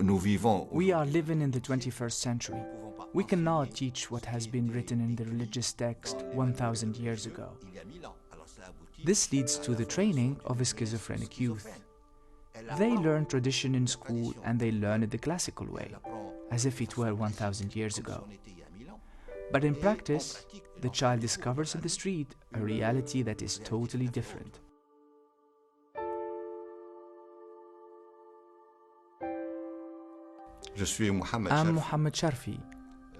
We are living in the 21st century. We cannot teach what has been written in the religious text 1,000 years ago. This leads to the training of a schizophrenic youth. They learn tradition in school and they learn it the classical way, as if it were 1,000 years ago. But in practice, the child discovers in the street a reality that is totally different. I'm Mohamed Charfi,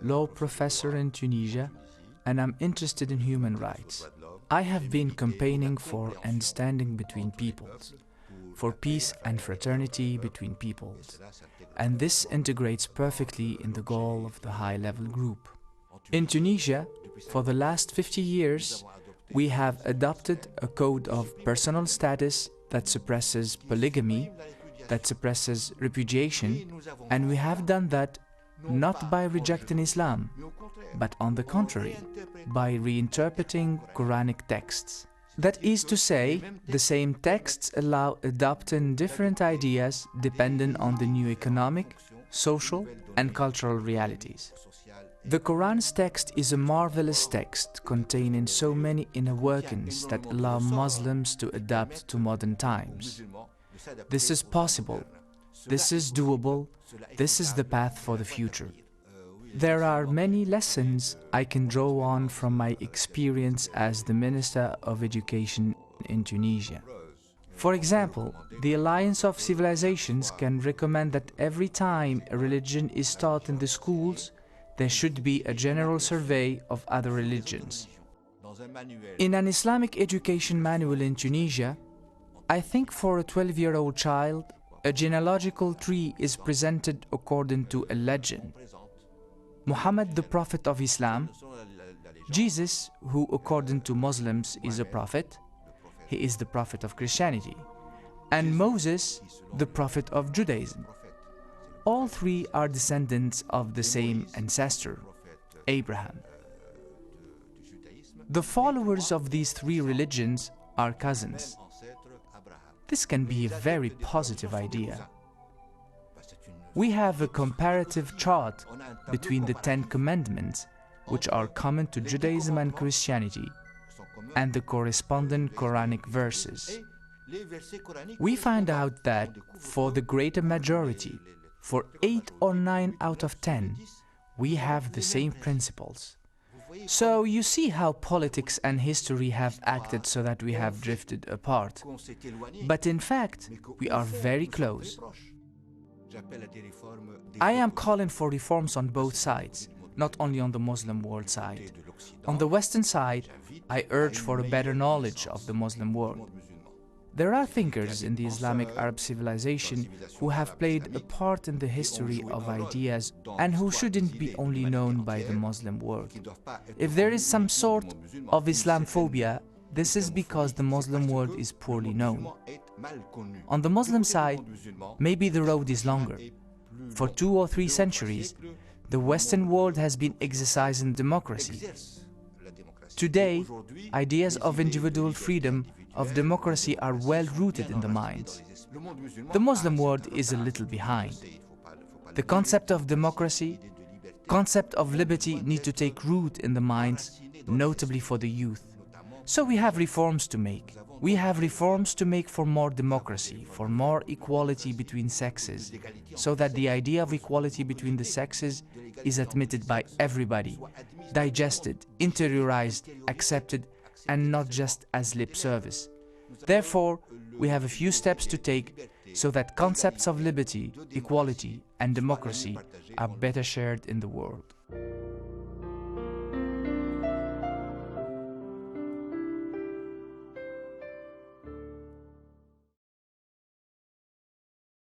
law professor in Tunisia, and I'm interested in human rights. I have been campaigning for understanding between peoples, for peace and fraternity between peoples, and this integrates perfectly in the goal of the high-level group. In Tunisia, for the last 50 years, we have adopted a code of personal status that suppresses polygamy, that suppresses repudiation, and we have done that not by rejecting Islam, but on the contrary, by reinterpreting Quranic texts. That is to say, the same texts allow adopting different ideas depending on the new economic, social, and cultural realities. The Quran's text is a marvelous text containing so many inner workings that allow Muslims to adapt to modern times. This is possible, this is doable, this is the path for the future. There are many lessons I can draw on from my experience as the Minister of Education in Tunisia. For example, the Alliance of Civilizations can recommend that every time a religion is taught in the schools, there should be a general survey of other religions. In an Islamic education manual in Tunisia, I think for a 12-year-old child, a genealogical tree is presented according to a legend. Muhammad, the Prophet of Islam, Jesus, who according to Muslims is a prophet, he is the Prophet of Christianity, and Moses, the Prophet of Judaism. All three are descendants of the same ancestor, Abraham. The followers of these three religions are cousins. This can be a very positive idea. We have a comparative chart between the 10 commandments, which are common to Judaism and Christianity, and the corresponding Quranic verses. We find out that for the greater majority, for 8 or 9 out of 10, we have the same principles. So you see how politics and history have acted so that we have drifted apart. But in fact, we are very close. I am calling for reforms on both sides, not only on the Muslim world side. On the Western side, I urge for a better knowledge of the Muslim world. There are thinkers in the Islamic Arab civilization who have played a part in the history of ideas and who shouldn't be only known by the Muslim world. If there is some sort of Islamophobia, this is because the Muslim world is poorly known. On the Muslim side, maybe the road is longer. For 2 or 3 centuries, the Western world has been exercising democracy. Today, ideas of individual freedom, of democracy are well rooted in the minds. The Muslim world is a little behind. The concept of democracy, concept of liberty need to take root in the minds, notably for the youth. So we have reforms to make. We have reforms to make for more democracy, for more equality between sexes, so that the idea of equality between the sexes is admitted by everybody, digested, interiorized, accepted, and not just as lip service. Therefore, we have a few steps to take so that concepts of liberty, equality, and democracy are better shared in the world.